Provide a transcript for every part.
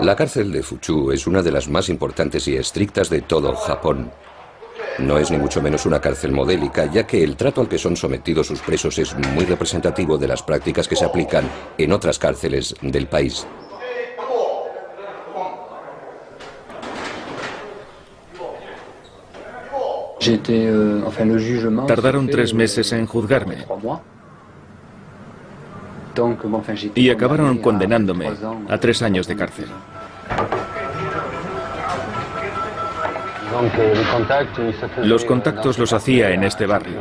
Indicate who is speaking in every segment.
Speaker 1: La cárcel de Fuchu es una de las más importantes y estrictas de todo Japón. No es ni mucho menos una cárcel modélica, ya que el trato al que son sometidos sus presos es muy representativo de las prácticas que se aplican en otras cárceles del país.
Speaker 2: Tardaron 3 meses en juzgarme y acabaron condenándome a 3 años de cárcel. Los contactos los hacía en este barrio,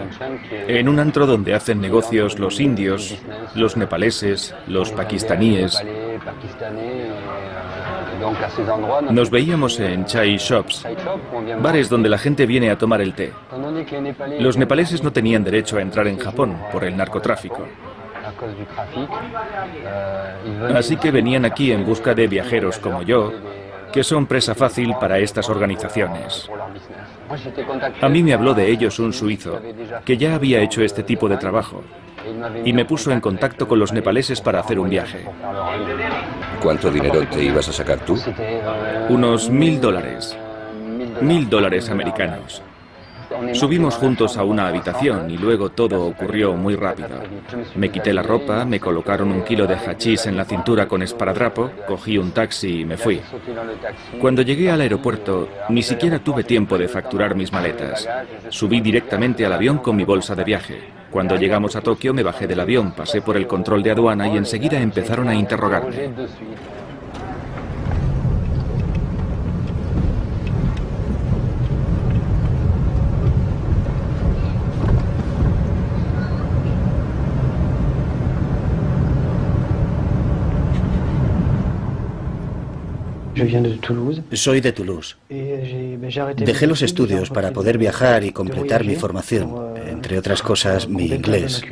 Speaker 2: en un antro donde hacen negocios los indios, los nepaleses, los pakistaníes. Nos veíamos en chai shops, bares donde la gente viene a tomar el té. Los nepaleses no tenían derecho a entrar en Japón por el narcotráfico. Así que venían aquí en busca de viajeros como yo, que son presa fácil para estas organizaciones. A mí me habló de ellos un suizo, que ya había hecho este tipo de trabajo, y me puso en contacto con los nepaleses para hacer un viaje.
Speaker 1: ¿Cuánto dinero te ibas a sacar tú?
Speaker 2: Unos $1000. $1000 americanos. Subimos juntos a una habitación y luego todo ocurrió muy rápido. Me quité la ropa, me colocaron 1 kilo de hachís en la cintura con esparadrapo, cogí un taxi y me fui. Cuando llegué al aeropuerto, ni siquiera tuve tiempo de facturar mis maletas. Subí directamente al avión con mi bolsa de viaje. Cuando llegamos a Tokio me bajé del avión, pasé por el control de aduana y enseguida empezaron a interrogarme.
Speaker 3: Soy de Toulouse. Dejé los estudios para poder viajar y completar mi formación, entre otras cosas mi inglés.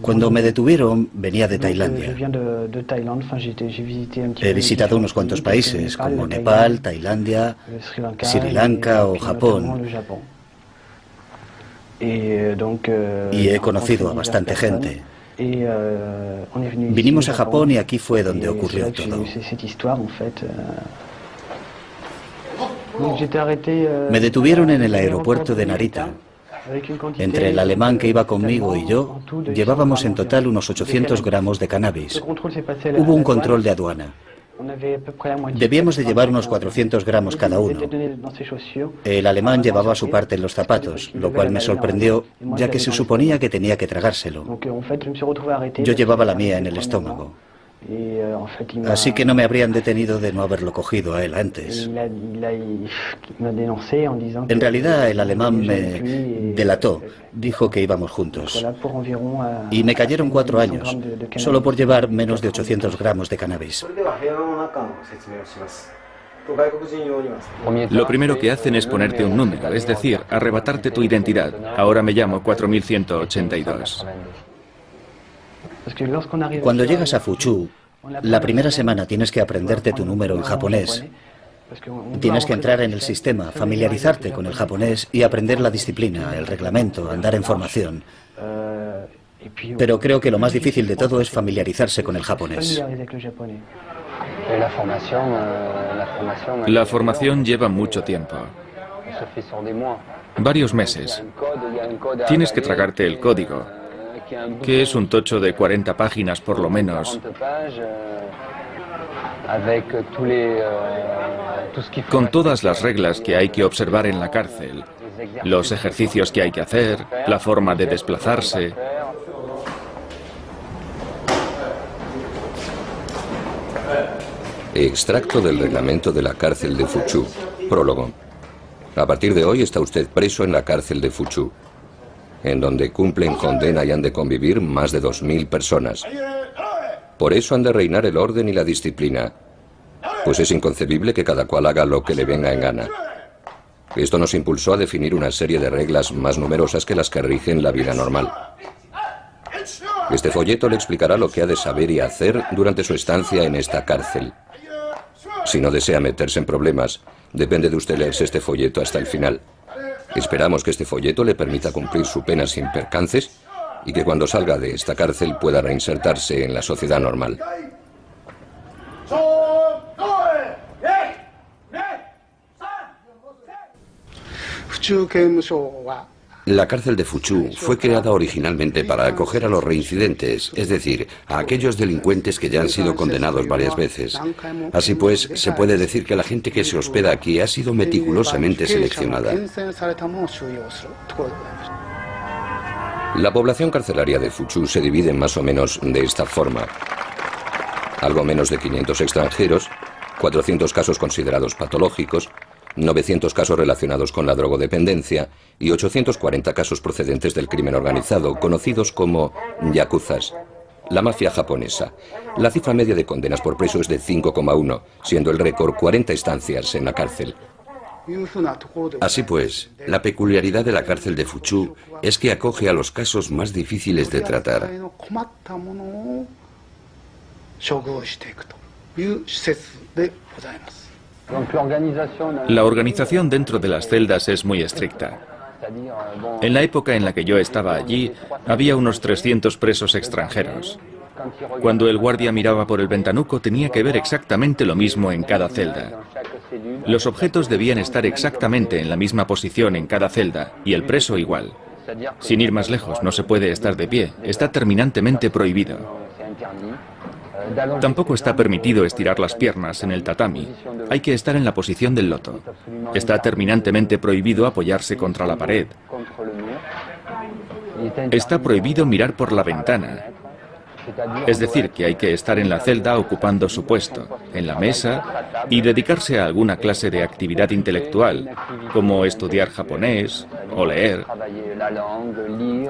Speaker 3: Cuando me detuvieron venía de Tailandia. He visitado unos cuantos países como Nepal, Tailandia, Sri Lanka o Japón. Y he conocido a bastante gente. Vinimos a Japón y aquí fue donde ocurrió todo. Me detuvieron en el aeropuerto de Narita. Entre el alemán que iba conmigo y yo, llevábamos en total unos 800 gramos de cannabis. Hubo un control de aduana. Debíamos de llevar unos 400 gramos cada uno. El alemán llevaba su parte en los zapatos, lo cual me sorprendió, ya que se suponía que tenía que tragárselo. Yo llevaba la mía en el estómago. Así que no me habrían detenido de no haberlo cogido a él antes. En realidad el alemán me delató, dijo que íbamos juntos. Y me cayeron 4 años, solo por llevar menos de 800 gramos de cannabis.
Speaker 2: Lo primero que hacen es ponerte un número, es decir, arrebatarte tu identidad. Ahora me llamo 4182.
Speaker 3: Cuando llegas a Fuchu, la primera semana tienes que aprenderte tu número en japonés. Tienes que entrar en el sistema, familiarizarte con el japonés y aprender la disciplina, el reglamento, andar en formación. Pero creo que lo más difícil de todo es familiarizarse con el japonés.
Speaker 2: La formación lleva mucho tiempo. Varios meses. Tienes que tragarte el código, que es un tocho de 40 páginas por lo menos, con todas las reglas que hay que observar en la cárcel, los ejercicios que hay que hacer, la forma de desplazarse.
Speaker 1: Extracto del reglamento de la cárcel de Fuchu. Prólogo. A partir de hoy está usted preso en la cárcel de Fuchu, en donde cumplen condena y han de convivir más de 2000 personas. Por eso han de reinar el orden y la disciplina, pues es inconcebible que cada cual haga lo que le venga en gana. Esto nos impulsó a definir una serie de reglas más numerosas que las que rigen la vida normal. Este folleto le explicará lo que ha de saber y hacer durante su estancia en esta cárcel. Si no desea meterse en problemas, depende de usted leerse este folleto hasta el final. Esperamos que este folleto le permita cumplir su pena sin percances y que cuando salga de esta cárcel pueda reinsertarse en la sociedad normal.
Speaker 4: La cárcel de Fuchu fue creada originalmente para acoger a los reincidentes, es decir, a aquellos delincuentes que ya han sido condenados varias veces. Así pues, se puede decir que la gente que se hospeda aquí ha sido meticulosamente seleccionada.
Speaker 1: La población carcelaria de Fuchu se divide más o menos de esta forma. Algo menos de 500 extranjeros, 400 casos considerados patológicos, 900 casos relacionados con la drogodependencia y 840 casos procedentes del crimen organizado, conocidos como yakuzas, la mafia japonesa. La cifra media de condenas por preso es de 5,1, siendo el récord 40 estancias en la cárcel.
Speaker 4: Así pues, la peculiaridad de la cárcel de Fuchu es que acoge a los casos más difíciles de tratar.
Speaker 2: La organización dentro de las celdas es muy estricta. En la época en la que yo estaba allí, había unos 300 presos extranjeros. Cuando el guardia miraba por el ventanuco, tenía que ver exactamente lo mismo en cada celda. Los objetos debían estar exactamente en la misma posición en cada celda, y el preso igual. Sin ir más lejos, no se puede estar de pie. Está terminantemente prohibido. Tampoco está permitido estirar las piernas en el tatami. Hay que estar en la posición del loto. Está terminantemente prohibido apoyarse contra la pared. Está prohibido mirar por la ventana. Es decir, que hay que estar en la celda ocupando su puesto, en la mesa, y dedicarse a alguna clase de actividad intelectual, como estudiar japonés o leer.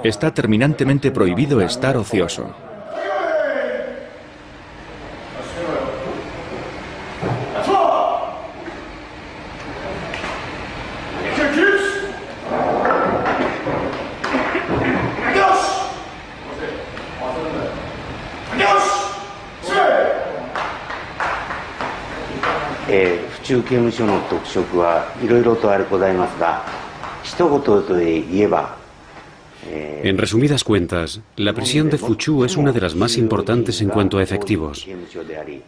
Speaker 2: Está terminantemente prohibido estar ocioso.
Speaker 5: En resumidas cuentas, la prisión de Fuchu es una de las más importantes en cuanto a efectivos.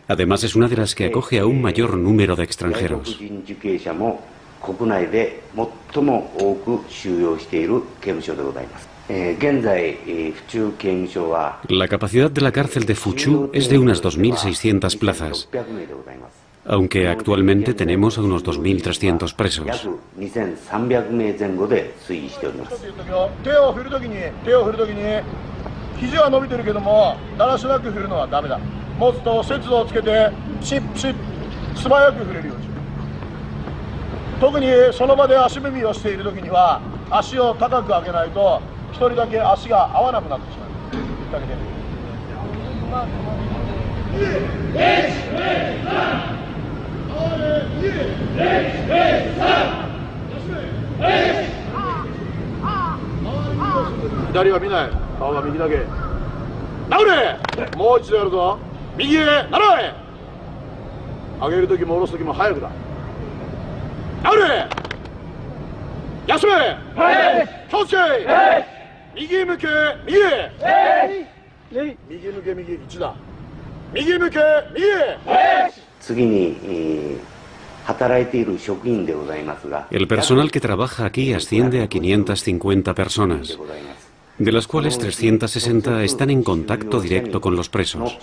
Speaker 5: Además, es una de las que acoge a un mayor número de extranjeros. La capacidad de la cárcel de Fuchu es de unas 2.600 plazas, aunque actualmente tenemos a unos 2.300 presos. El personal que trabaja aquí asciende a 550 personas, de las cuales 360 están en contacto directo con los presos.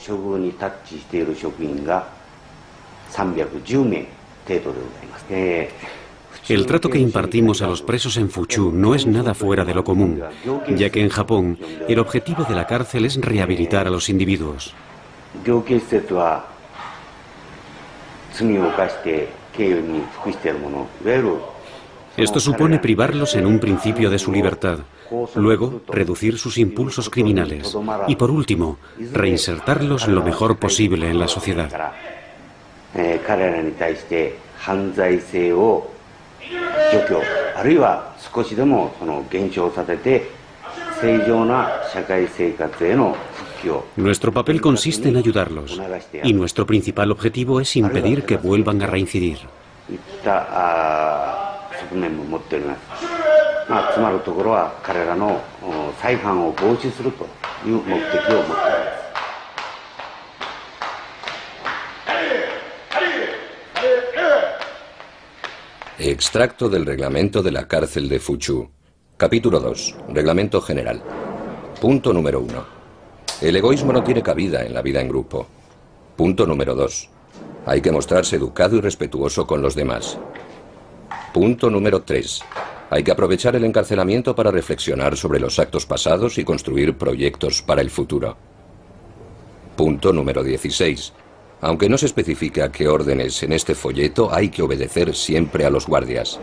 Speaker 5: El trato que impartimos a los presos en Fuchu no es nada fuera de lo común, ya que en Japón el objetivo de la cárcel es rehabilitar a los individuos. Esto supone privarlos en un principio de su libertad, luego reducir sus impulsos criminales y, por último, reinsertarlos lo mejor posible en la sociedad. Nuestro papel consiste en ayudarlos, y nuestro principal objetivo es impedir que vuelvan a reincidir.
Speaker 1: Extracto del reglamento de la cárcel de Fuchu. Capítulo 2. Reglamento general. Punto número 1. El egoísmo no tiene cabida en la vida en grupo. Punto número 2. Hay que mostrarse educado y respetuoso con los demás. Punto número 3. Hay que aprovechar el encarcelamiento para reflexionar sobre los actos pasados y construir proyectos para el futuro. Punto número 16. Aunque no se especifica qué órdenes en este folleto, hay que obedecer siempre a los guardias.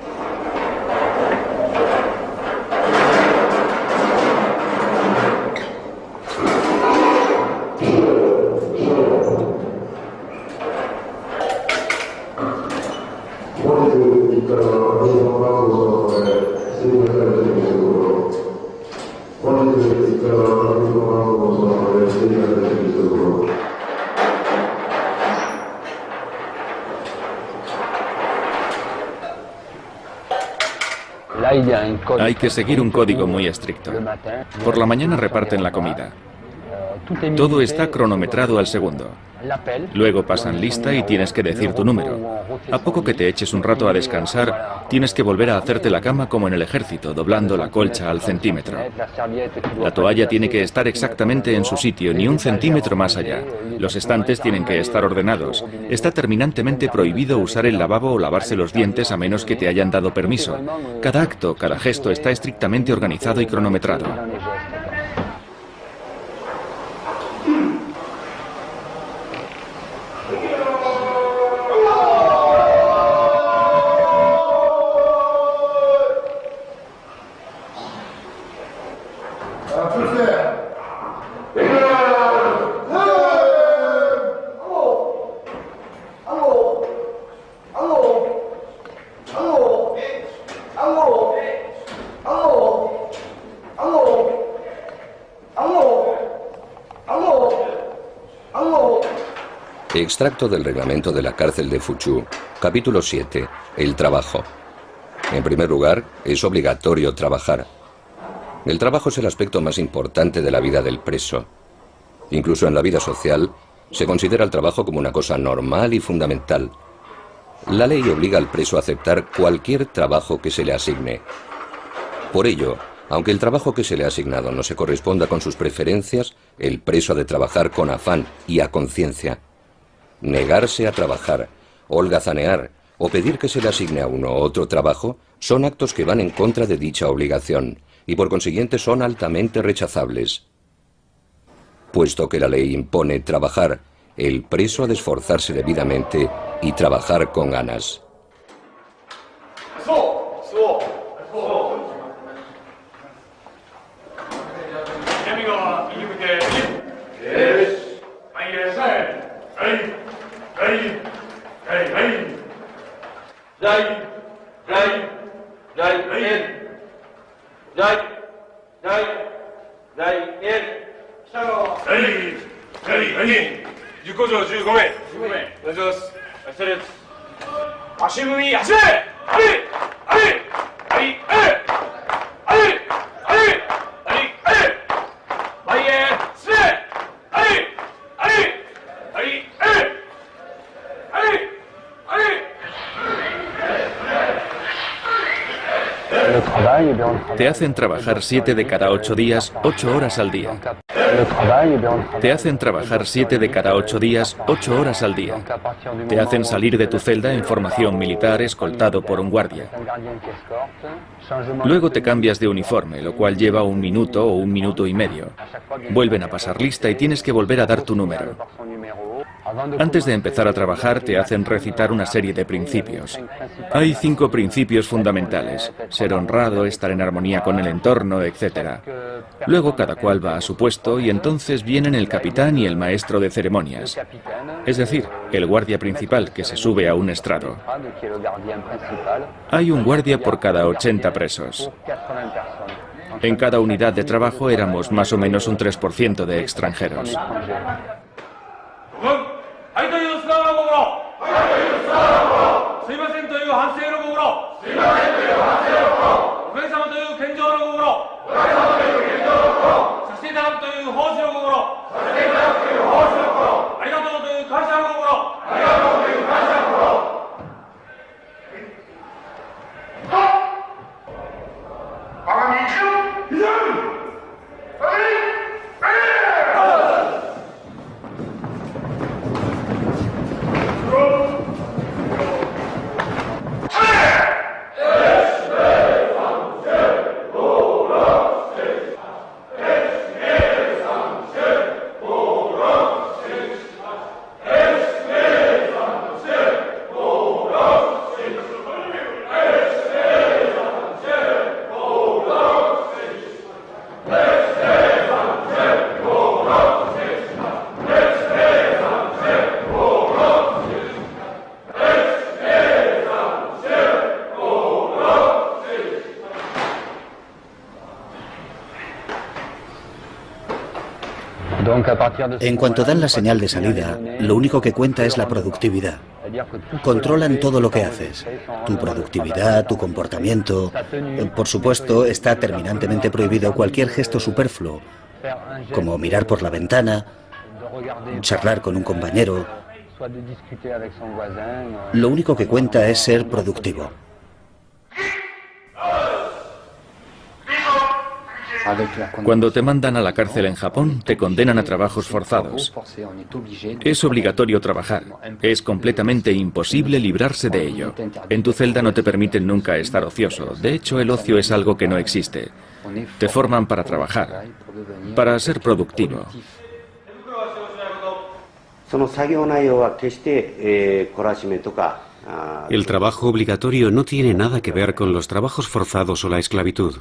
Speaker 2: Hay que seguir un código muy estricto. Por la mañana reparten la comida. Todo está cronometrado al segundo. Luego pasan lista y tienes que decir tu número. A poco que te eches un rato a descansar, tienes que volver a hacerte la cama como en el ejército, doblando la colcha al centímetro. La toalla tiene que estar exactamente en su sitio, ni un centímetro más allá. Los estantes tienen que estar ordenados. Está terminantemente prohibido usar el lavabo o lavarse los dientes a menos que te hayan dado permiso. Cada acto, cada gesto está estrictamente organizado y cronometrado.
Speaker 1: Extracto del reglamento de la cárcel de Fuchu. Capítulo 7. El trabajo. En primer lugar, es obligatorio trabajar. El trabajo es el aspecto más importante de la vida del preso. Incluso en la vida social, se considera el trabajo como una cosa normal y fundamental. La ley obliga al preso a aceptar cualquier trabajo que se le asigne. Por ello, aunque el trabajo que se le ha asignado no se corresponda con sus preferencias, el preso ha de trabajar con afán y a conciencia. Negarse a trabajar, holgazanear o pedir que se le asigne a uno otro trabajo son actos que van en contra de dicha obligación y por consiguiente son altamente rechazables. Puesto que la ley impone trabajar, el preso ha de esforzarse debidamente y trabajar con ganas.
Speaker 2: Te hacen trabajar 7 de cada 8 días, 8 horas al día. Te hacen trabajar 7 de cada 8 días, 8 horas al día. Te hacen salir de tu celda en formación militar escoltado por un guardia. Luego te cambias de uniforme, lo cual lleva 1 minuto o 1 minuto y medio. Vuelven a pasar lista y tienes que volver a dar tu número. Antes de empezar a trabajar te hacen recitar una serie de principios. Hay 5 principios fundamentales: ser honrado, estar en armonía con el entorno, etc. Luego cada cual va a su puesto y entonces vienen el capitán y el maestro de ceremonias. Es decir, el guardia principal que se sube a un estrado. Hay un guardia por cada 80 presos. En cada unidad de trabajo éramos más o menos un 3% de extranjeros.
Speaker 3: En cuanto dan la señal de salida, lo único que cuenta es la productividad. Controlan todo lo que haces, tu productividad, tu comportamiento. Por supuesto, está terminantemente prohibido cualquier gesto superfluo, como mirar por la ventana, charlar con un compañero. Lo único que cuenta es ser productivo.
Speaker 2: Cuando te mandan a la cárcel en Japón, te condenan a trabajos forzados. Es obligatorio trabajar. Es completamente imposible librarse de ello. En tu celda no te permiten nunca estar ocioso. De hecho, el ocio es algo que no existe. Te forman para trabajar, para ser productivo.
Speaker 5: El trabajo obligatorio no tiene nada que ver con los trabajos forzados o la esclavitud.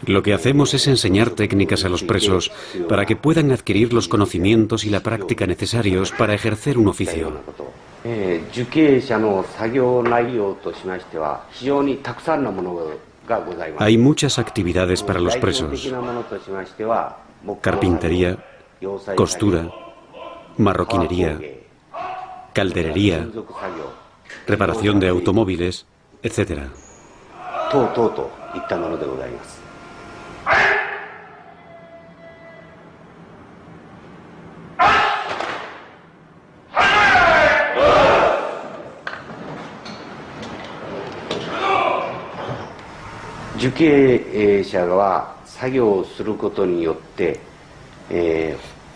Speaker 5: Lo que hacemos es enseñar técnicas a los presos para que puedan adquirir los conocimientos y la práctica necesarios para ejercer un oficio. Hay muchas actividades para los presos: carpintería, costura, marroquinería, calderería, reparación de automóviles, etc.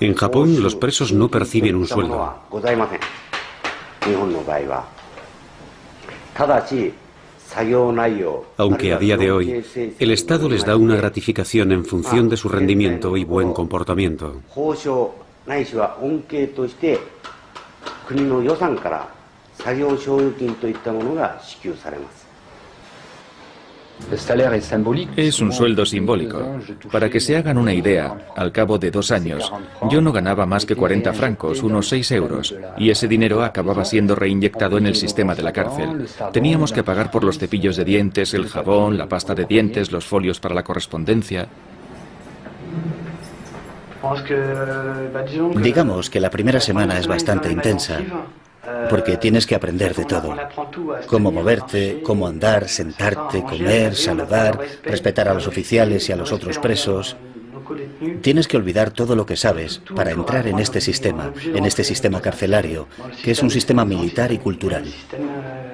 Speaker 5: En Japón, los presos no perciben un sueldo. Aunque a día de hoy, el Estado les da una gratificación en función de su rendimiento y buen comportamiento.
Speaker 2: Es un sueldo simbólico. Para que se hagan una idea, al cabo de 2 años, yo no ganaba más que 40 francos, unos 6 euros, y ese dinero acababa siendo reinyectado en el sistema de la cárcel. Teníamos que pagar por los cepillos de dientes, el jabón, la pasta de dientes, los folios para la correspondencia.
Speaker 3: Digamos que la primera semana es bastante intensa, porque tienes que aprender de todo. Cómo moverte, cómo andar, sentarte, comer, saludar, respetar a los oficiales y a los otros presos. Tienes que olvidar todo lo que sabes para entrar en este sistema carcelario, que es un sistema militar y cultural.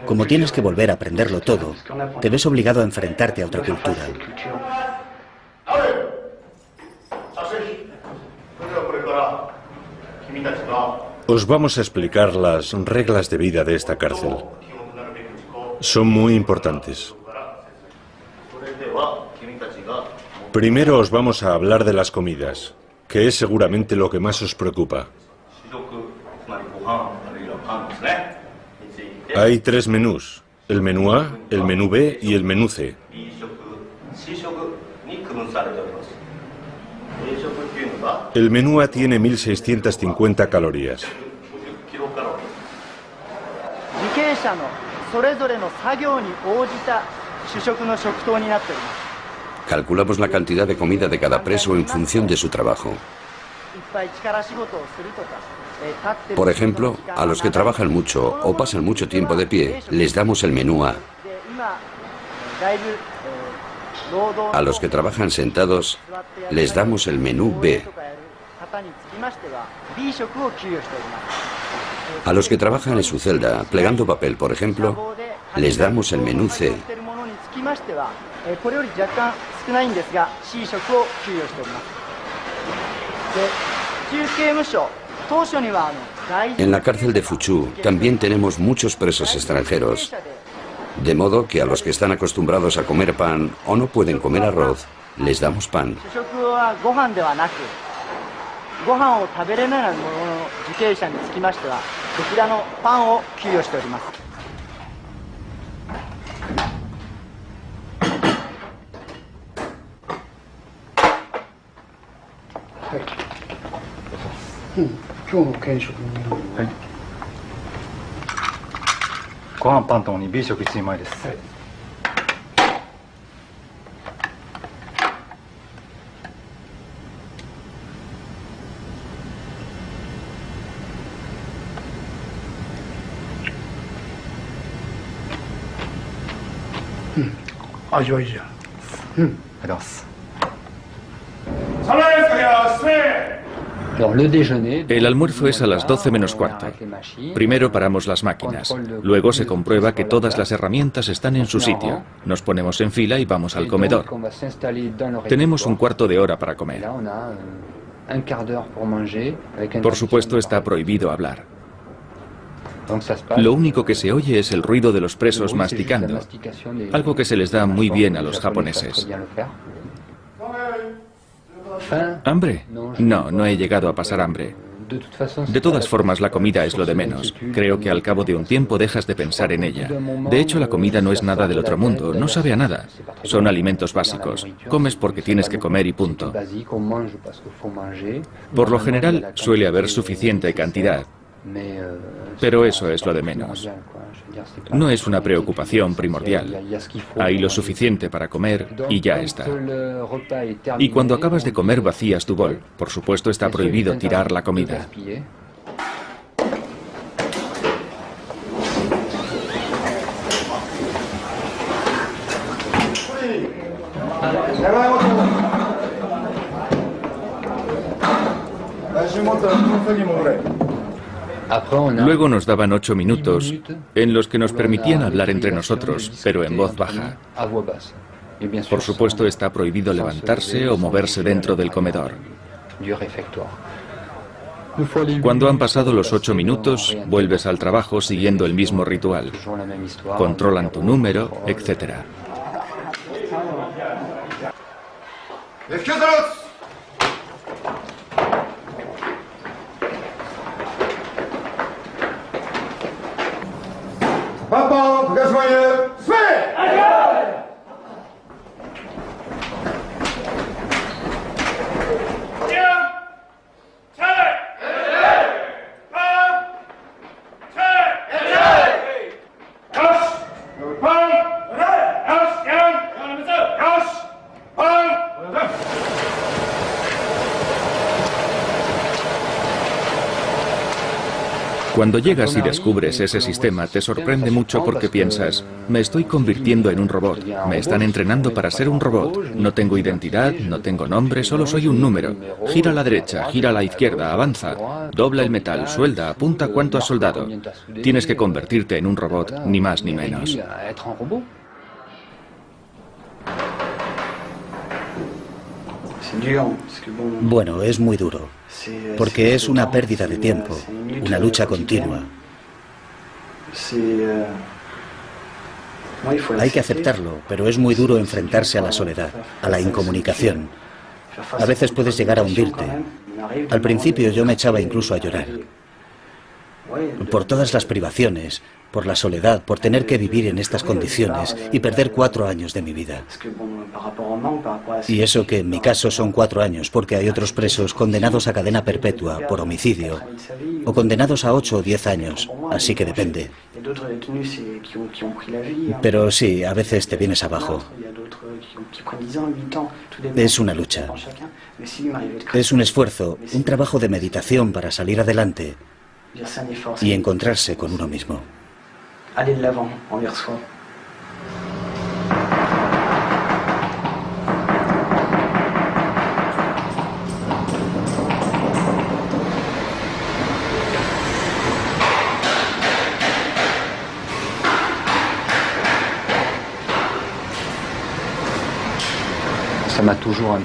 Speaker 3: Como tienes que volver a aprenderlo todo, te ves obligado a enfrentarte a otra cultura.
Speaker 6: Os vamos a explicar las reglas de vida de esta cárcel. Son muy importantes. Primero os vamos a hablar de las comidas, que es seguramente lo que más os preocupa. Hay 3 menús, el menú A, el menú B y el menú C. El menú A tiene 1650 calorías.
Speaker 4: Calculamos la cantidad de comida de cada preso en función de su trabajo. Por ejemplo, a los que trabajan mucho o pasan mucho tiempo de pie, les damos el menú A. A los que trabajan sentados, les damos el menú B. A los que trabajan en su celda, plegando papel, por ejemplo, les damos el menú C. En la cárcel de Fuchu también tenemos muchos presos extranjeros, de modo que a los que están acostumbrados a comer pan o no pueden comer arroz, les damos pan.
Speaker 2: El almuerzo es a las 12 menos cuarto. Primero paramos las máquinas. Luego se comprueba que todas las herramientas están en su sitio. Nos ponemos en fila y vamos al comedor. Tenemos un cuarto de hora para comer. Por supuesto, está prohibido hablar. Lo único que se oye es el ruido de los presos masticando, algo que se les da muy bien a los japoneses. ¿Hambre? No, no he llegado a pasar hambre. De todas formas, la comida es lo de menos. Creo que al cabo de un tiempo dejas de pensar en ella. De hecho, la comida no es nada del otro mundo, no sabe a nada. Son alimentos básicos. Comes porque tienes que comer y punto. Por lo general, suele haber suficiente cantidad. Pero eso es lo de menos. No es una preocupación primordial. Hay lo suficiente para comer y ya está. Y cuando acabas de comer vacías tu bol. Por supuesto, está prohibido tirar la comida. Luego nos daban 8 minutos en los que nos permitían hablar entre nosotros, pero en voz baja. Por supuesto, está prohibido levantarse o moverse dentro del comedor. Cuando han pasado los 8 minutos, vuelves al trabajo siguiendo el mismo ritual. Controlan tu número, etc. Cuando llegas y descubres ese sistema, te sorprende mucho porque piensas, me estoy convirtiendo en un robot, me están entrenando para ser un robot, no tengo identidad, no tengo nombre, solo soy un número. Gira a la derecha, gira a la izquierda, avanza, dobla el metal, suelda, apunta cuánto has soldado. Tienes que convertirte en un robot, ni más ni menos.
Speaker 3: Bueno, es muy duro, porque es una pérdida de tiempo, una lucha continua. Hay que aceptarlo, pero es muy duro enfrentarse a la soledad, a la incomunicación. A veces puedes llegar a hundirte. Al principio yo me echaba incluso a llorar. Por todas las privaciones, por la soledad, por tener que vivir en estas condiciones y perder 4 años de mi vida. Y eso que en mi caso son 4 años, porque hay otros presos condenados a cadena perpetua por homicidio o condenados a 8 o 10 años, así que depende. Pero sí, a veces te vienes abajo. Es una lucha. Es un esfuerzo, un trabajo de meditación para salir adelante y encontrarse con uno mismo.
Speaker 7: Aller de l'avant envers soi.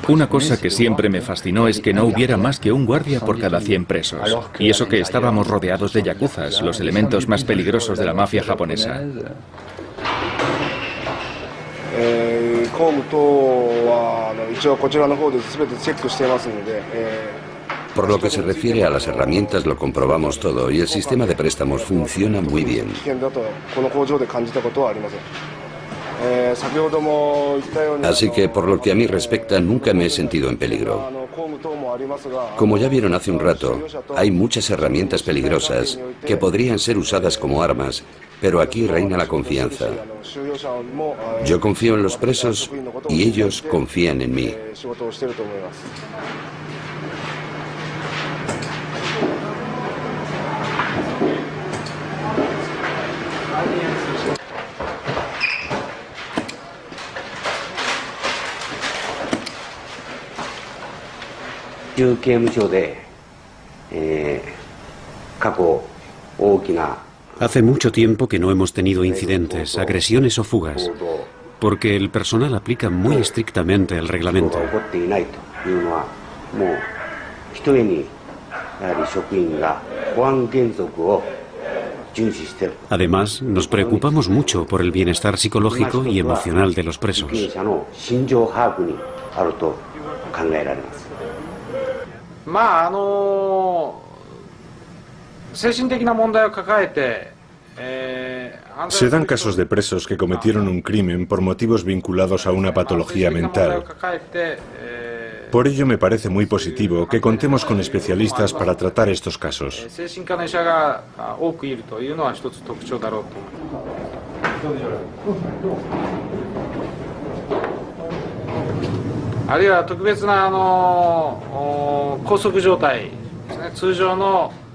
Speaker 2: Una cosa que siempre me fascinó es que no hubiera más que un guardia por cada 100 presos. Y eso que estábamos rodeados de yakuzas, los elementos más peligrosos de la mafia japonesa.
Speaker 4: Por lo que se refiere a las herramientas, lo comprobamos todo y el sistema de préstamos funciona muy bien. Así que, por lo que a mí respecta, nunca me he sentido en peligro. Como ya vieron hace un rato, hay muchas herramientas peligrosas que podrían ser usadas como armas, pero aquí reina la confianza. Yo confío en los presos y ellos confían en mí.
Speaker 5: Hace mucho tiempo que no hemos tenido incidentes, agresiones o fugas, porque el personal aplica muy estrictamente el reglamento. Además, nos preocupamos mucho por el bienestar psicológico y emocional de los presos.
Speaker 6: Se dan casos de presos que cometieron un crimen por motivos vinculados a una patología mental. Por ello me parece muy positivo que contemos con especialistas para tratar estos casos.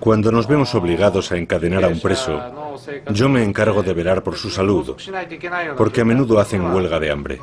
Speaker 6: Cuando nos vemos obligados a encadenar a un preso, yo me encargo de velar por su salud, porque a menudo hacen huelga de hambre.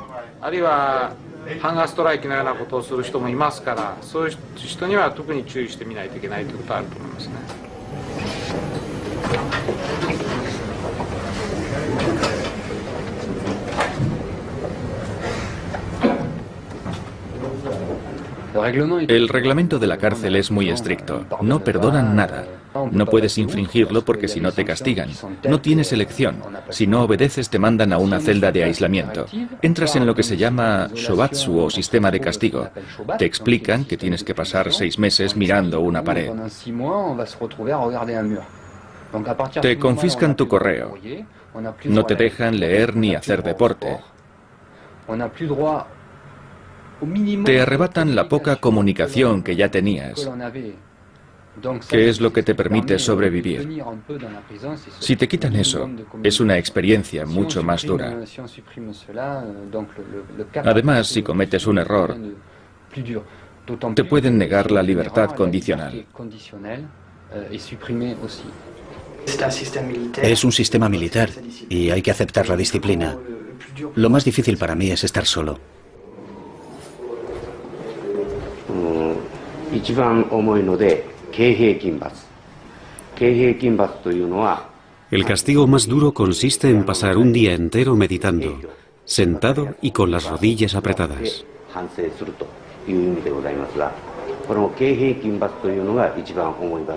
Speaker 2: El reglamento de la cárcel es muy estricto. No perdonan nada. No puedes infringirlo porque si no te castigan. No tienes elección. Si no obedeces te mandan a una celda de aislamiento. Entras en lo que se llama shobatsu o sistema de castigo. Te explican que tienes que pasar 6 meses mirando una pared. Te confiscan tu correo. No te dejan leer ni hacer deporte. Te arrebatan la poca comunicación que ya tenías, que es lo que te permite sobrevivir. Si te quitan eso, es una experiencia mucho más dura. Además, si cometes un error, te pueden negar la libertad condicional.
Speaker 3: Es un sistema militar y hay que aceptar la disciplina. Lo más difícil para mí es estar solo.
Speaker 5: El castigo más duro consiste en pasar un día entero meditando, sentado y con las rodillas apretadas.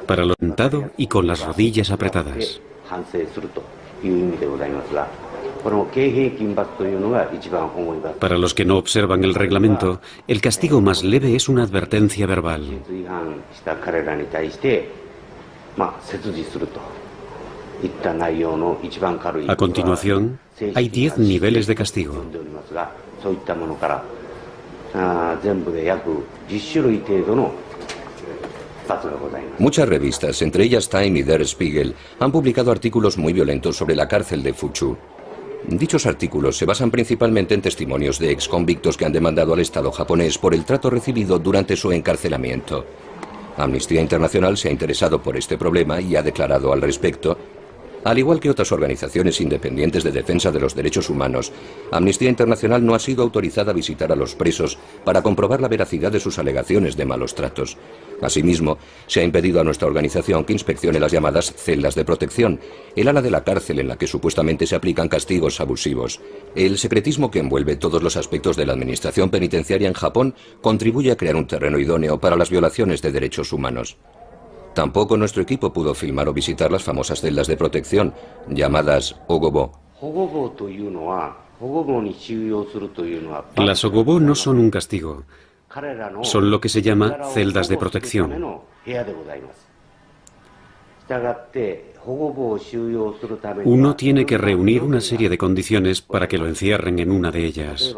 Speaker 5: Para los sentado y con las rodillas apretadas. Para los que no observan el reglamento, el castigo más leve es una advertencia verbal. A continuación, hay 10 niveles de castigo.
Speaker 1: Muchas revistas, entre ellas Time y Der Spiegel, han publicado artículos muy violentos sobre la cárcel de Fuchu. Dichos artículos se basan principalmente en testimonios de exconvictos que han demandado al Estado japonés por el trato recibido durante su encarcelamiento. Amnistía Internacional se ha interesado por este problema y ha declarado al respecto: al igual que otras organizaciones independientes de defensa de los derechos humanos, Amnistía Internacional no ha sido autorizada a visitar a los presos para comprobar la veracidad de sus alegaciones de malos tratos. Asimismo, se ha impedido a nuestra organización que inspeccione las llamadas celdas de protección, el ala de la cárcel en la que supuestamente se aplican castigos abusivos. El secretismo que envuelve todos los aspectos de la administración penitenciaria en Japón contribuye a crear un terreno idóneo para las violaciones de derechos humanos. Tampoco nuestro equipo pudo filmar o visitar las famosas celdas de protección, llamadas ogobo.
Speaker 5: Las ogobo no son un castigo, son lo que se llama celdas de protección. Uno tiene que reunir una serie de condiciones para que lo encierren en una de ellas.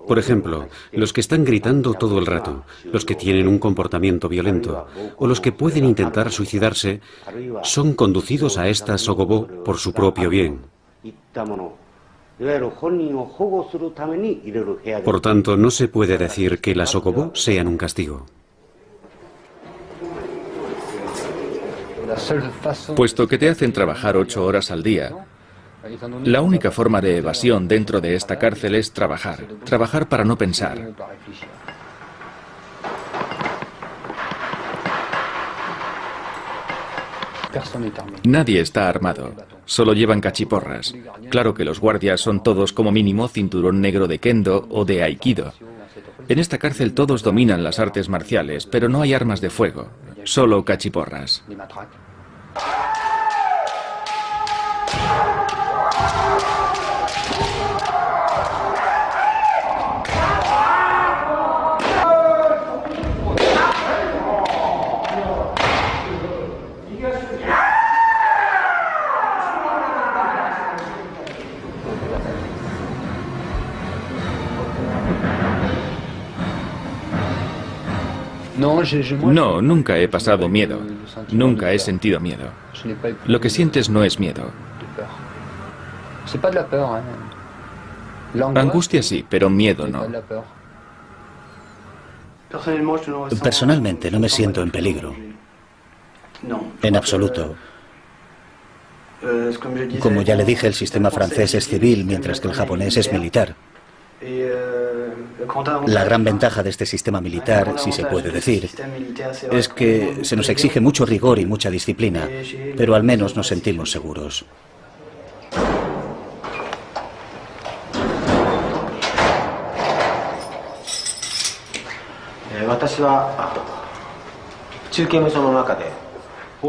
Speaker 5: Por ejemplo, los que están gritando todo el rato, los que tienen un comportamiento violento o los que pueden intentar suicidarse son conducidos a estas ogobo por su propio bien. Por tanto, no se puede decir que las ogobo sean un castigo.
Speaker 2: Puesto que te hacen trabajar 8 horas al día, la única forma de evasión dentro de esta cárcel es trabajar. Trabajar para no pensar. Nadie está armado, solo llevan cachiporras. Claro que los guardias son todos como mínimo cinturón negro de kendo o de aikido. En esta cárcel todos dominan las artes marciales, pero no hay armas de fuego, solo cachiporras. No, nunca he pasado miedo. Nunca he sentido miedo. Lo que sientes no es miedo. Angustia sí, pero miedo no.
Speaker 3: Personalmente no me siento en peligro. En absoluto. Como ya le dije, el sistema francés es civil, mientras que el japonés es militar. La gran ventaja de este sistema militar, si se puede decir, es que se nos exige mucho rigor y mucha disciplina, pero al menos nos sentimos seguros.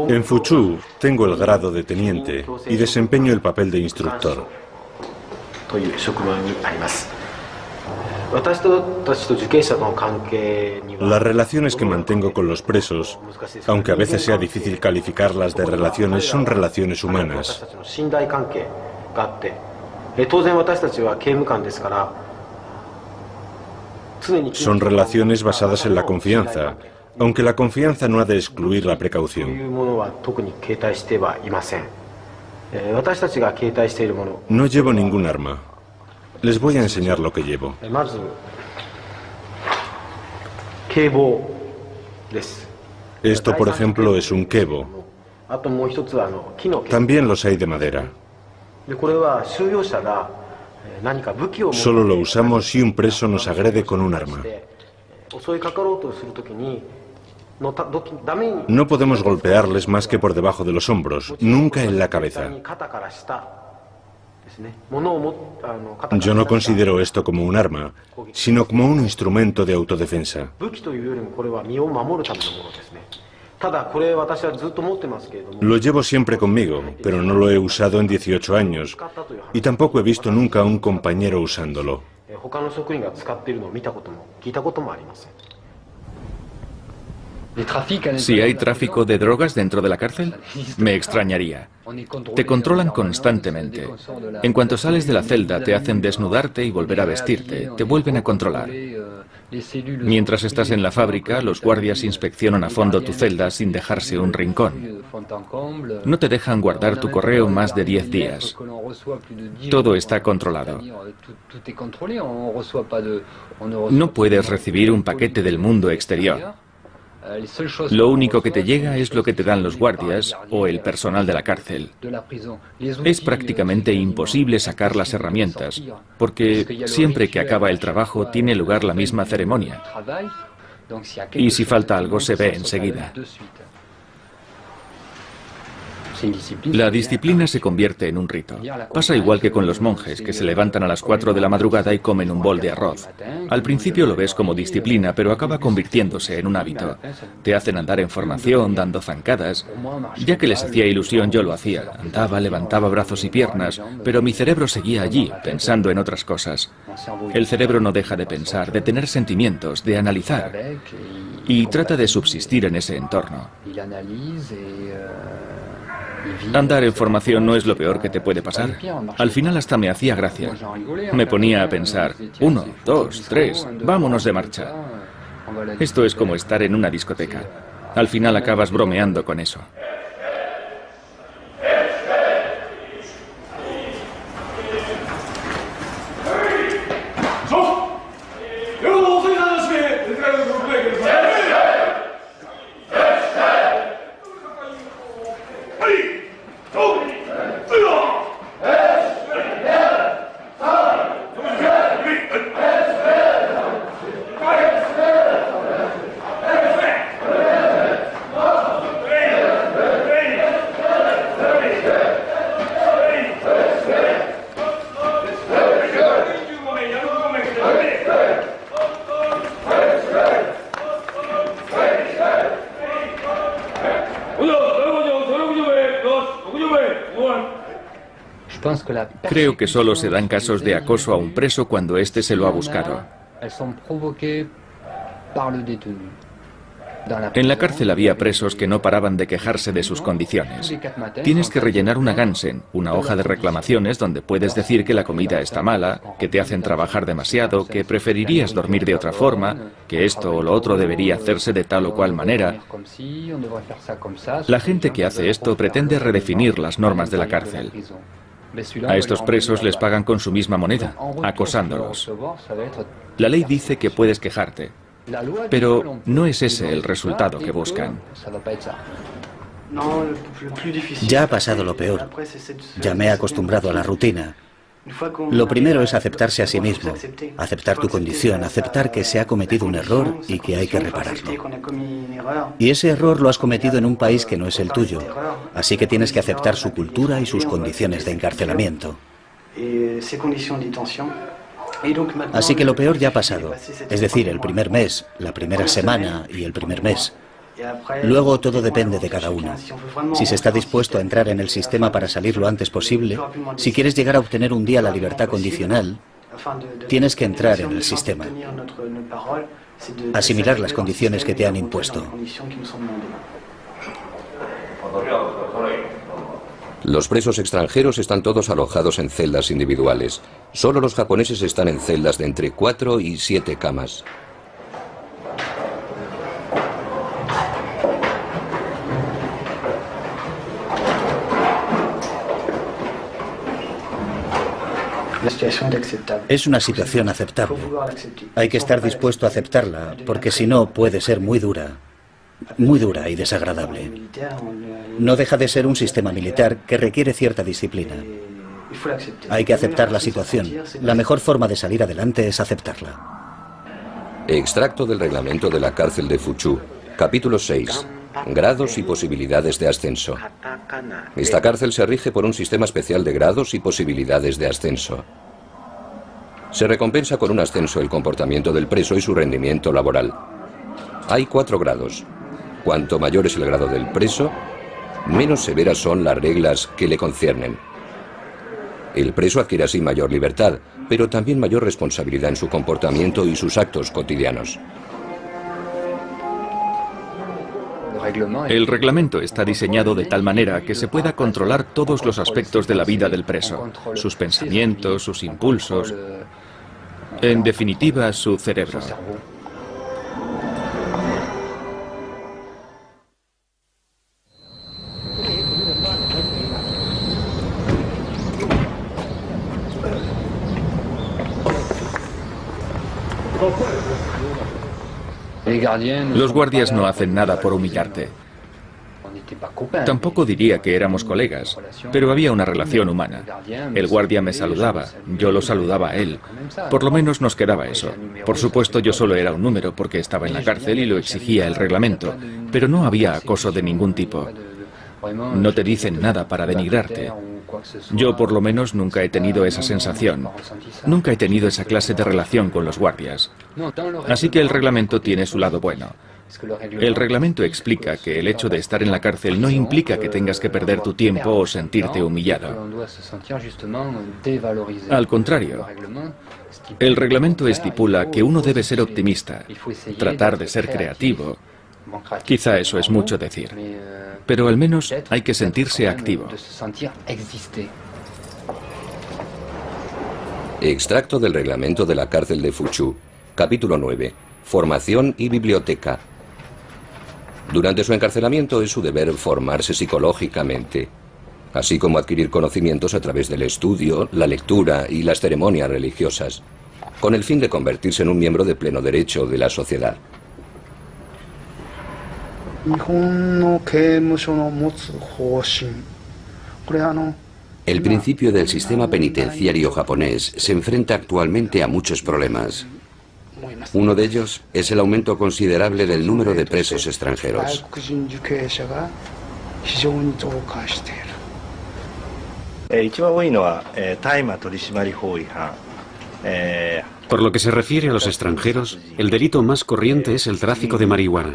Speaker 6: En Fuchu tengo el grado de teniente y desempeño el papel de instructor. Las relaciones que mantengo con los presos, aunque a veces sea difícil calificarlas de relaciones, son relaciones humanas. Son relaciones basadas en la confianza, aunque la confianza no ha de excluir la precaución. No llevo ningún arma. Les voy a enseñar lo que llevo. Esto, por ejemplo, es un kebo. También los hay de madera. Solo lo usamos si un preso nos agrede con un arma. No podemos golpearles más que por debajo de los hombros, nunca en la cabeza. Yo no considero esto como un arma, sino como un instrumento de autodefensa. Lo llevo siempre conmigo, pero no lo he usado en 18 años, y tampoco he visto nunca a un compañero usándolo.
Speaker 2: Si hay tráfico de drogas dentro de la cárcel, me extrañaría. Te controlan constantemente. En cuanto sales de la celda, te hacen desnudarte y volver a vestirte. Te vuelven a controlar. Mientras estás en la fábrica, los guardias inspeccionan a fondo tu celda sin dejarse un rincón. No te dejan guardar tu correo más de 10 días. Todo está controlado. No puedes recibir un paquete del mundo exterior. Lo único que te llega es lo que te dan los guardias o el personal de la cárcel. Es prácticamente imposible sacar las herramientas, porque siempre que acaba el trabajo tiene lugar la misma ceremonia. Y si falta algo se ve enseguida. La disciplina se convierte en un rito. Pasa igual que con los monjes, que se levantan a las 4 de la madrugada y comen un bol de arroz. Al principio lo ves como disciplina, pero acaba convirtiéndose en un hábito. Te hacen andar en formación, dando zancadas. Ya que les hacía ilusión, yo lo hacía. Andaba, levantaba brazos y piernas, pero mi cerebro seguía allí, pensando en otras cosas. El cerebro no deja de pensar, de tener sentimientos, de analizar. Y trata de subsistir en ese entorno. Andar en formación no es lo peor que te puede pasar. Al final hasta me hacía gracia. Me ponía a pensar, 1, 2, 3, vámonos de marcha. Esto es como estar en una discoteca. Al final acabas bromeando con eso. Creo que solo se dan casos de acoso a un preso cuando éste se lo ha buscado. En la cárcel había presos que no paraban de quejarse de sus condiciones. Tienes que rellenar una Gansen, una hoja de reclamaciones donde puedes decir que la comida está mala, que te hacen trabajar demasiado, que preferirías dormir de otra forma, que esto o lo otro debería hacerse de tal o cual manera. La gente que hace esto pretende redefinir las normas de la cárcel. A estos presos les pagan con su misma moneda, acosándolos. La ley dice que puedes quejarte, pero no es ese el resultado que buscan.
Speaker 3: Ya ha pasado lo peor. Ya me he acostumbrado a la rutina. Lo primero es aceptarse a sí mismo, aceptar tu condición, aceptar que se ha cometido un error y que hay que repararlo. Y ese error lo has cometido en un país que no es el tuyo, así que tienes que aceptar su cultura y sus condiciones de encarcelamiento. Así que lo peor ya ha pasado, es decir, el primer mes, la primera semana y el primer mes. Luego todo depende de cada uno. Si se está dispuesto a entrar en el sistema para salir lo antes posible, si quieres llegar a obtener un día la libertad condicional, tienes que entrar en el sistema. Asimilar las condiciones que te han impuesto.
Speaker 1: Los presos extranjeros están todos alojados en celdas individuales. Solo los japoneses están en celdas de entre 4 y 7 camas.
Speaker 3: Es una situación aceptable. Hay que estar dispuesto a aceptarla, porque si no puede ser muy dura. muy dura y desagradable. No deja de ser un sistema militar que requiere cierta disciplina. Hay que aceptar la situación. La mejor forma de salir adelante es aceptarla.
Speaker 1: Extracto del reglamento de la cárcel de Fuchu, capítulo 6. Grados y posibilidades de ascenso. Esta cárcel se rige por un sistema especial de grados y posibilidades de ascenso. Se recompensa con un ascenso el comportamiento del preso y su rendimiento laboral. Hay 4 grados. Cuanto mayor es el grado del preso, menos severas son las reglas que le conciernen. El preso adquiere así mayor libertad, pero también mayor responsabilidad en su comportamiento y sus actos cotidianos.
Speaker 2: El reglamento está diseñado de tal manera que se pueda controlar todos los aspectos de la vida del preso, sus pensamientos, sus impulsos, en definitiva, su cerebro. Los guardias no hacen nada por humillarte. Tampoco diría que éramos colegas, pero había una relación humana. El guardia me saludaba, yo lo saludaba a él. Por lo menos nos quedaba eso. Por supuesto, yo solo era un número porque estaba en la cárcel y lo exigía el reglamento, pero no había acoso de ningún tipo. No te dicen nada para denigrarte. Yo por lo menos nunca he tenido esa sensación. Nunca he tenido esa clase de relación con los guardias. Así que el reglamento tiene su lado bueno. El reglamento explica que el hecho de estar en la cárcel no implica que tengas que perder tu tiempo o sentirte humillado. Al contrario, el reglamento estipula que uno debe ser optimista, tratar de ser creativo. Quizá eso es mucho decir, pero al menos hay que sentirse activo.
Speaker 1: Extracto del reglamento de la cárcel de Fuchu, capítulo 9. Formación y biblioteca. Durante su encarcelamiento es su deber formarse psicológicamente, así como adquirir conocimientos a través del estudio, la lectura y las ceremonias religiosas, con el fin de convertirse en un miembro de pleno derecho de la sociedad.
Speaker 4: El principio del sistema penitenciario japonés se enfrenta actualmente a muchos problemas. Uno de ellos es el aumento considerable del número de presos extranjeros.
Speaker 5: Por lo que se refiere a los extranjeros, el delito más corriente es el tráfico de marihuana.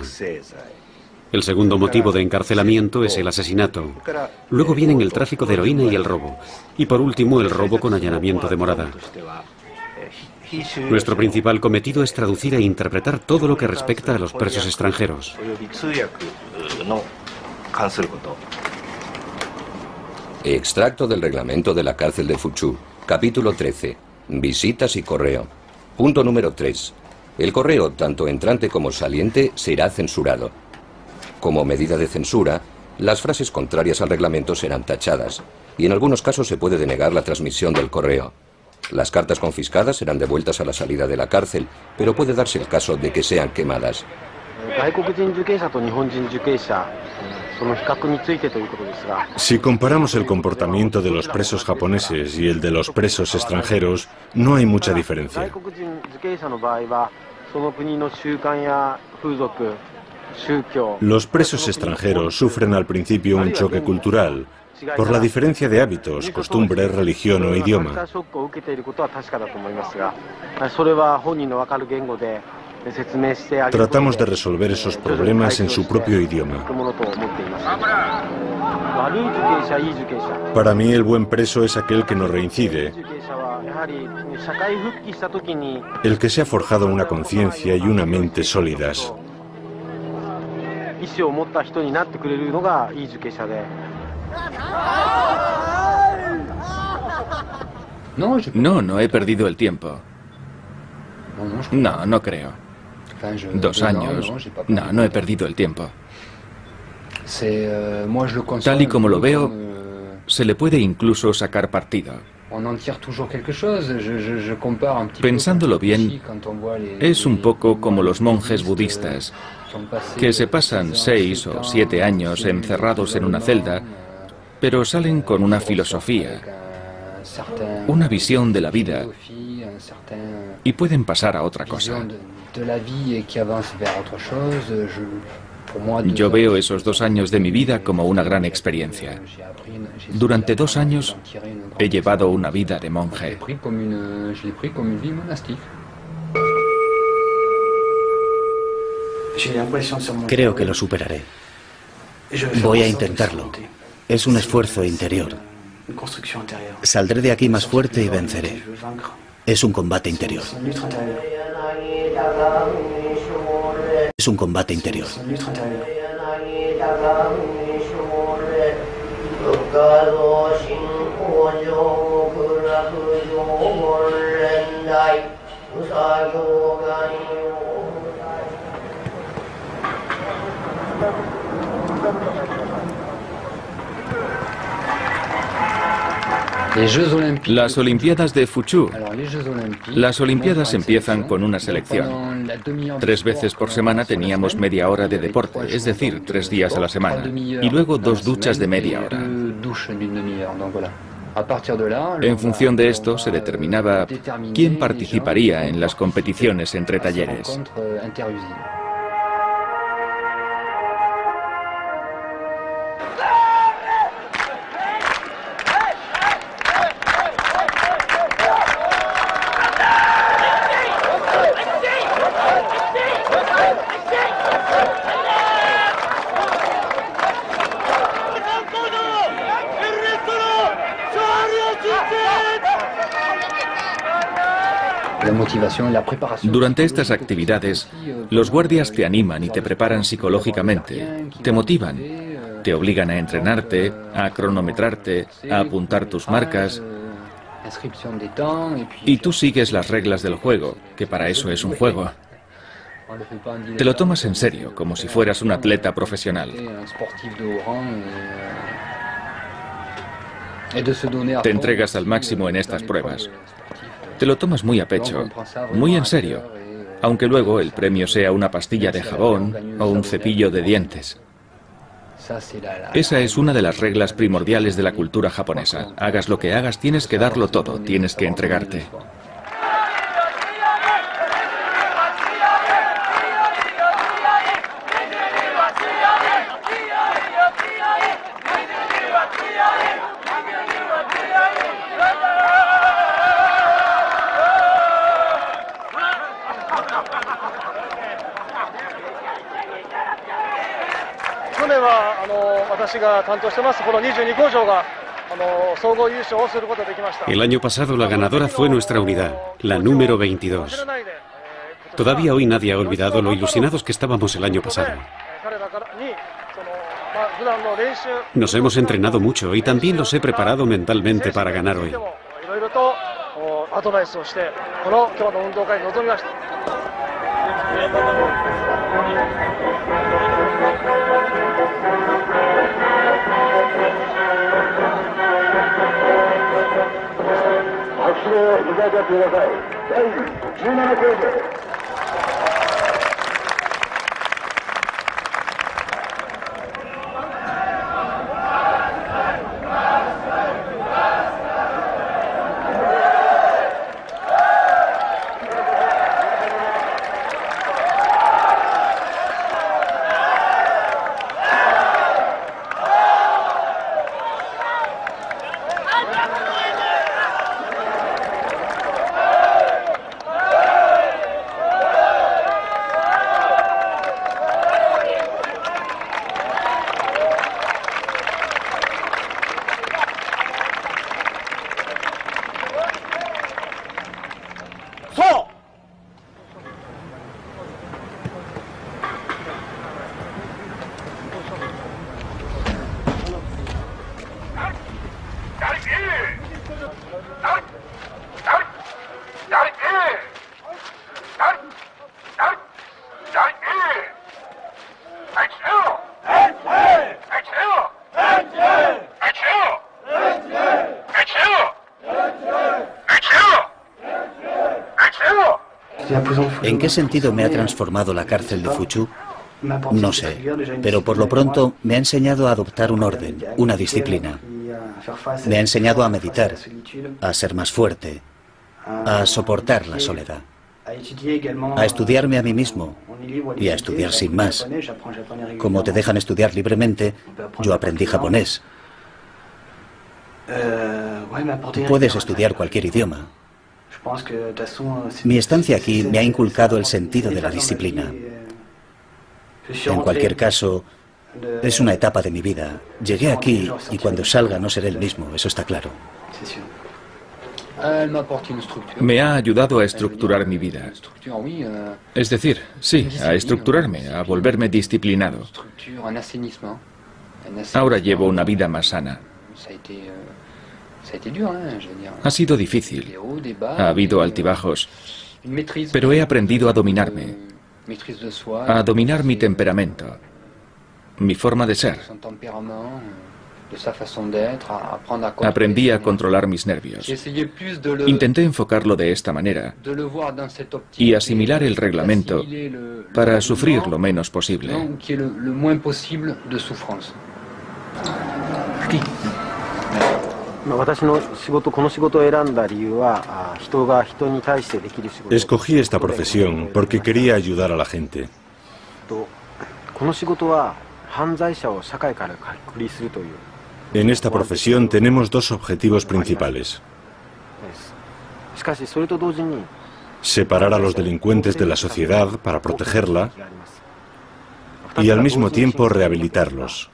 Speaker 5: El segundo motivo de encarcelamiento es el asesinato. Luego vienen el tráfico de heroína y el robo. Y por último, el robo con allanamiento de morada. Nuestro principal cometido es traducir e interpretar todo lo que respecta a los presos extranjeros.
Speaker 1: Extracto del reglamento de la cárcel de Fuchu, capítulo 13. Visitas y correo. Punto número 3. El correo, tanto entrante como saliente, será censurado. Como medida de censura, las frases contrarias al reglamento serán tachadas, y en algunos casos se puede denegar la transmisión del correo. Las cartas confiscadas serán devueltas a la salida de la cárcel, pero puede darse el caso de que sean quemadas.
Speaker 6: Si comparamos el comportamiento de los presos japoneses y el de los presos extranjeros, no hay mucha diferencia. Los presos extranjeros sufren al principio un choque cultural, por la diferencia de hábitos, costumbres, religión o idioma. Tratamos de resolver esos problemas en su propio idioma. Para mí el buen preso es aquel que no reincide, el que se ha forjado una conciencia y una mente sólidas.
Speaker 2: No he perdido el tiempo. No creo. 2 años. No he perdido el tiempo. Tal y como lo veo, se le puede incluso sacar partido. Pensándolo bien, es un poco como los monjes budistas, que se pasan 6 o 7 años encerrados en una celda, pero salen con una filosofía, una visión de la vida, y pueden pasar a otra cosa. Yo veo esos 2 años de mi vida como una gran experiencia. Durante 2 años he llevado una vida de monje.
Speaker 3: Creo que lo superaré. Voy a intentarlo. Es un esfuerzo interior. Saldré de aquí más fuerte y venceré. Es un combate interior. Es un combate interior.
Speaker 2: Las Olimpiadas de Fuchu. Las Olimpiadas empiezan con una selección. 3 veces por semana teníamos media hora de deporte, es decir, 3 días a la semana. Y luego 2 duchas de media hora. En función de esto se determinaba quién participaría en las competiciones entre talleres. Durante estas actividades, los guardias te animan y te preparan psicológicamente, te motivan, te obligan a entrenarte, a cronometrarte, a apuntar tus marcas, y tú sigues las reglas del juego, que para eso es un juego. Te lo tomas en serio, como si fueras un atleta profesional. Te entregas al máximo en estas pruebas. Te lo tomas muy a pecho, muy en serio, aunque luego el premio sea una pastilla de jabón o un cepillo de dientes. Esa es una de las reglas primordiales de la cultura japonesa. Hagas lo que hagas, tienes que darlo todo, tienes que entregarte.
Speaker 5: El año pasado la ganadora fue nuestra unidad, la número 22. Todavía hoy nadie ha olvidado lo ilusionados que estábamos el año pasado. Nos hemos entrenado mucho y también los he preparado mentalmente para ganar hoy.
Speaker 3: ¿En qué sentido me ha transformado la cárcel de Fuchu? No sé, pero por lo pronto me ha enseñado a adoptar un orden, una disciplina. Me ha enseñado a meditar, a ser más fuerte, a soportar la soledad, a estudiarme a mí mismo y a estudiar sin más. Como te dejan estudiar libremente, yo aprendí japonés. Puedes estudiar cualquier idioma. Mi estancia aquí me ha inculcado el sentido de la disciplina. En cualquier caso, es una etapa de mi vida. Llegué aquí y cuando salga no seré el mismo, eso está claro.
Speaker 2: Me ha ayudado a estructurar mi vida. Es decir, sí, a estructurarme, a volverme disciplinado. Ahora llevo una vida más sana. Ha sido difícil. Ha habido altibajos. Pero he aprendido a dominarme. A dominar mi temperamento. Mi forma de ser. Aprendí a controlar mis nervios. Intenté enfocarlo de esta manera y asimilar el reglamento para sufrir lo menos posible.
Speaker 6: Escogí esta profesión porque quería ayudar a la gente. En esta profesión tenemos dos objetivos principales: separar a los delincuentes de la sociedad para protegerla y al mismo tiempo rehabilitarlos.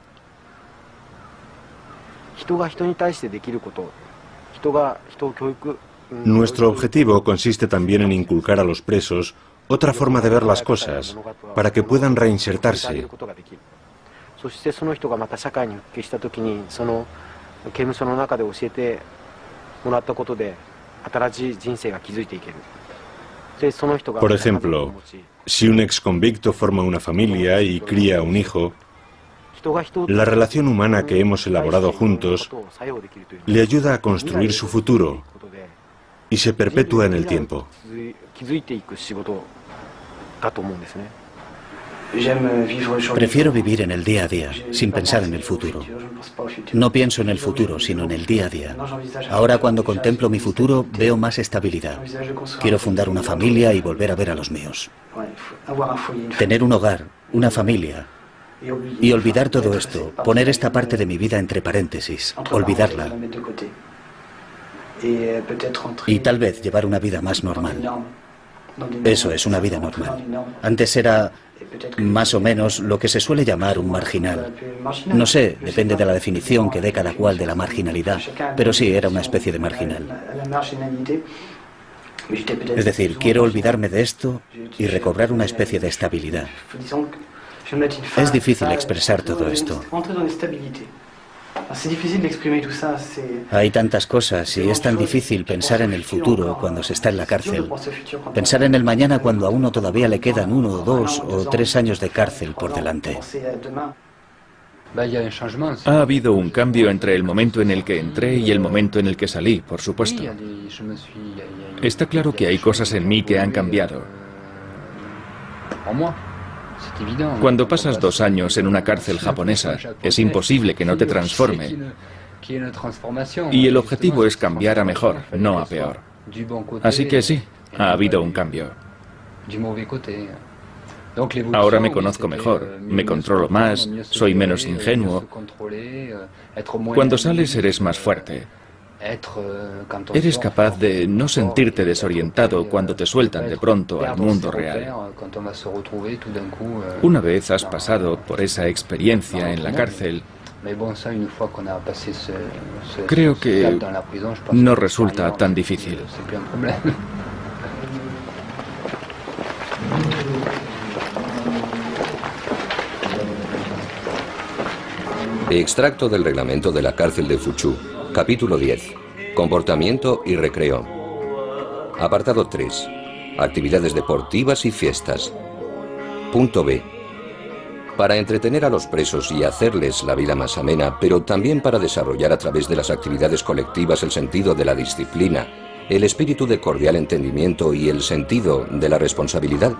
Speaker 6: Nuestro objetivo consiste también en inculcar a los presos otra forma de ver las cosas para que puedan reinsertarse. Por ejemplo, si un exconvicto forma una familia y cría un hijo, la relación humana que hemos elaborado juntos le ayuda a construir su futuro y se perpetúa en el tiempo.
Speaker 3: Prefiero vivir en el día a día, sin pensar en el futuro. No pienso en el futuro, sino en el día a día. Ahora, cuando contemplo mi futuro, veo más estabilidad. Quiero fundar una familia y volver a ver a los míos. Tener un hogar, una familia. Y olvidar todo esto, poner esta parte de mi vida entre paréntesis, olvidarla. Y tal vez llevar una vida más normal. Eso es una vida normal. Antes era más o menos lo que se suele llamar un marginal. No sé, depende de la definición que dé cada cual de la marginalidad, pero sí, era una especie de marginal. Es decir, quiero olvidarme de esto y recobrar una especie de estabilidad. Es difícil expresar todo esto. Hay tantas cosas y es tan difícil pensar en el futuro cuando se está en la cárcel. Pensar en el mañana cuando a uno todavía le quedan 1 o 2 o 3 años de cárcel por delante.
Speaker 2: Ha habido un cambio entre el momento en el que entré y el momento en el que salí, por supuesto. Está claro que hay cosas en mí que han cambiado. Cuando pasas 2 años en una cárcel japonesa, es imposible que no te transforme. Y el objetivo es cambiar a mejor, no a peor. Así que sí, ha habido un cambio. Ahora me conozco mejor, me controlo más, soy menos ingenuo. Cuando sales eres más fuerte. Eres capaz de no sentirte desorientado cuando te sueltan de pronto al mundo real. Una vez has pasado por esa experiencia en la cárcel, creo que no resulta tan difícil.
Speaker 1: Extracto del reglamento de la cárcel de Fuchu. Capítulo 10. Comportamiento y recreo. Apartado 3. Actividades deportivas y fiestas. Punto B. Para entretener a los presos y hacerles la vida más amena, pero también para desarrollar a través de las actividades colectivas el sentido de la disciplina el espíritu de cordial entendimiento y el sentido de la responsabilidad,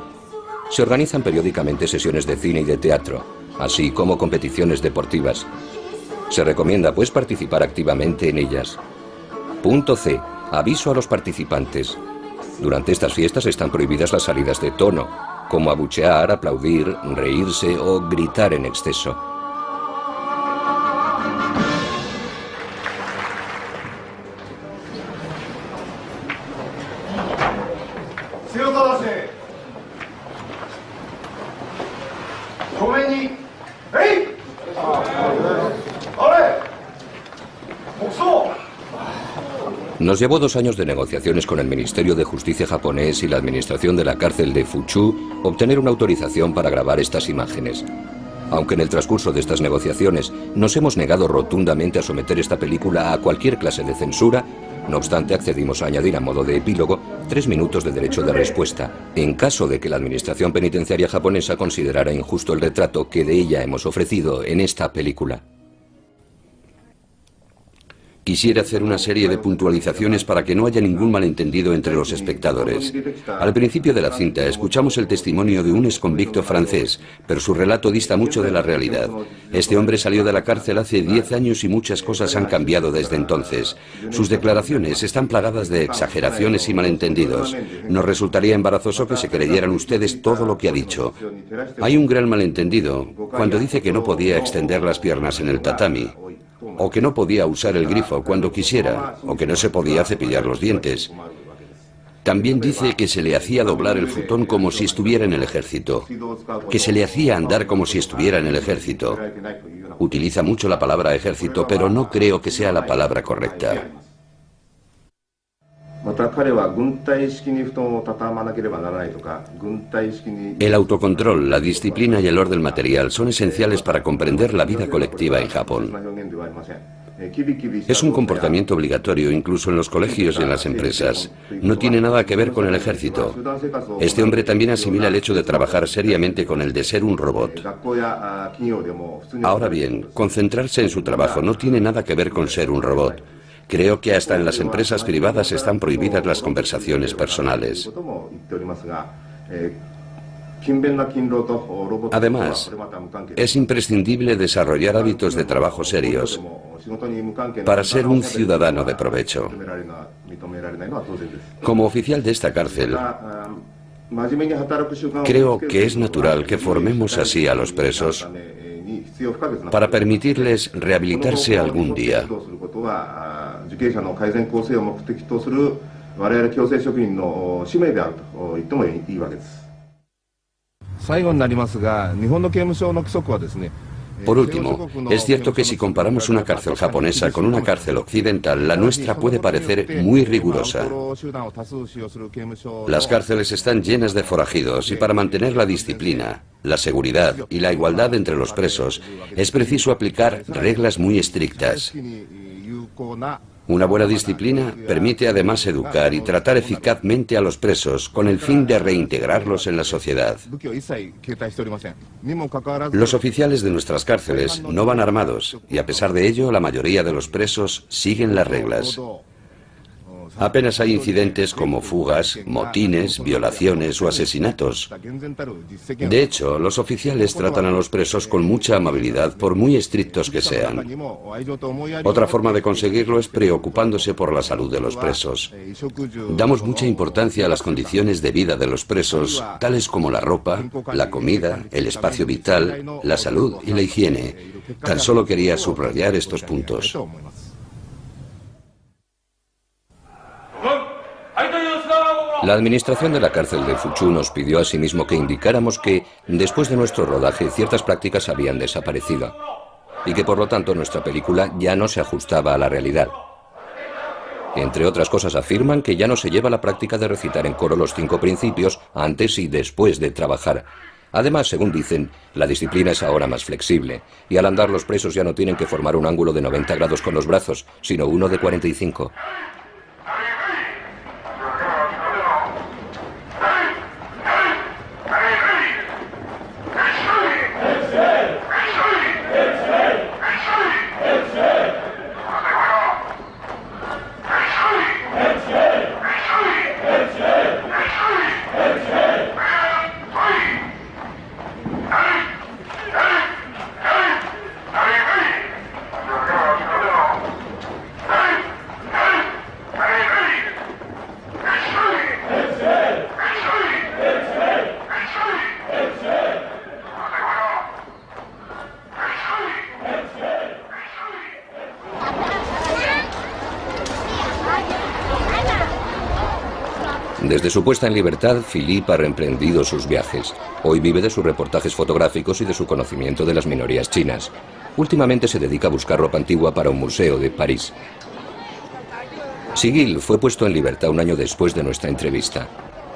Speaker 1: se organizan periódicamente sesiones de cine y de teatro, así como competiciones deportivas. Se recomienda, pues, participar activamente en ellas. Punto C. Aviso a los participantes. Durante estas fiestas están prohibidas las salidas de tono, como abuchear, aplaudir, reírse o gritar en exceso. Nos llevó 2 años de negociaciones con el Ministerio de Justicia japonés y la administración de la cárcel de Fuchu obtener una autorización para grabar estas imágenes. Aunque en el transcurso de estas negociaciones nos hemos negado rotundamente a someter esta película a cualquier clase de censura, no obstante accedimos a añadir a modo de epílogo 3 minutos de derecho de respuesta, en caso de que la administración penitenciaria japonesa considerara injusto el retrato que de ella hemos ofrecido en esta película. Quisiera hacer una serie de puntualizaciones para que no haya ningún malentendido entre los espectadores. Al principio de la cinta escuchamos el testimonio de un exconvicto francés, pero su relato dista mucho de la realidad. Este hombre salió de la cárcel hace 10 años y muchas cosas han cambiado desde entonces. Sus declaraciones están plagadas de exageraciones y malentendidos. Nos resultaría embarazoso que se creyeran ustedes todo lo que ha dicho. Hay un gran malentendido cuando dice que no podía extender las piernas en el tatami, o que no podía usar el grifo cuando quisiera, o que no se podía cepillar los dientes. También dice que se le hacía doblar el futón como si estuviera en el ejército, que se le hacía andar como si estuviera en el ejército. Utiliza mucho la palabra ejército, pero no creo que sea la palabra correcta. El autocontrol, la disciplina y el orden material son esenciales para comprender la vida colectiva en Japón. Es un comportamiento obligatorio incluso en los colegios y en las empresas. No tiene nada que ver con el ejército. Este hombre también asimila el hecho de trabajar seriamente con el de ser un robot. Ahora bien, concentrarse en su trabajo no tiene nada que ver con ser un robot. Creo que hasta en las empresas privadas están prohibidas las conversaciones personales. Además, es imprescindible desarrollar hábitos de trabajo serios para ser un ciudadano de provecho. Como oficial de esta cárcel, creo que es natural que formemos así a los presos para permitirles rehabilitarse algún día. Por último, es cierto que si comparamos una cárcel japonesa con una cárcel occidental, la nuestra puede parecer muy rigurosa. Las cárceles están llenas de forajidos y para mantener la disciplina, la seguridad y la igualdad entre los presos, es preciso aplicar reglas muy estrictas. Una buena disciplina permite además educar y tratar eficazmente a los presos con el fin de reintegrarlos en la sociedad. Los oficiales de nuestras cárceles no van armados y a pesar de ello la mayoría de los presos siguen las reglas. Apenas hay incidentes como fugas, motines, violaciones o asesinatos. De hecho, los oficiales tratan a los presos con mucha amabilidad por muy estrictos que sean. Otra forma de conseguirlo es preocupándose por la salud de los presos. Damos mucha importancia a las condiciones de vida de los presos, tales como la ropa, la comida, el espacio vital, la salud y la higiene. Tan solo quería subrayar estos puntos. La administración de la cárcel de Fuchu nos pidió asimismo que indicáramos que, después de nuestro rodaje, ciertas prácticas habían desaparecido y que por lo tanto nuestra película ya no se ajustaba a la realidad. Entre otras cosas afirman que ya no se lleva la práctica de recitar en coro los 5 principios antes y después de trabajar. Además, según dicen, la disciplina es ahora más flexible y al andar los presos ya no tienen que formar un ángulo de 90 grados con los brazos, sino uno de 45. Desde su puesta en libertad, Philippe ha reemprendido sus viajes. Hoy vive de sus reportajes fotográficos y de su conocimiento de las minorías chinas. Últimamente se dedica a buscar ropa antigua para un museo de París. Sigil fue puesto en libertad un año después de nuestra entrevista.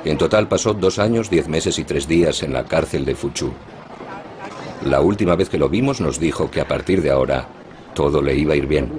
Speaker 1: En total pasó 2 años, 10 meses y 3 días en la cárcel de Fuchu. La última vez que lo vimos nos dijo que a partir de ahora todo le iba a ir bien.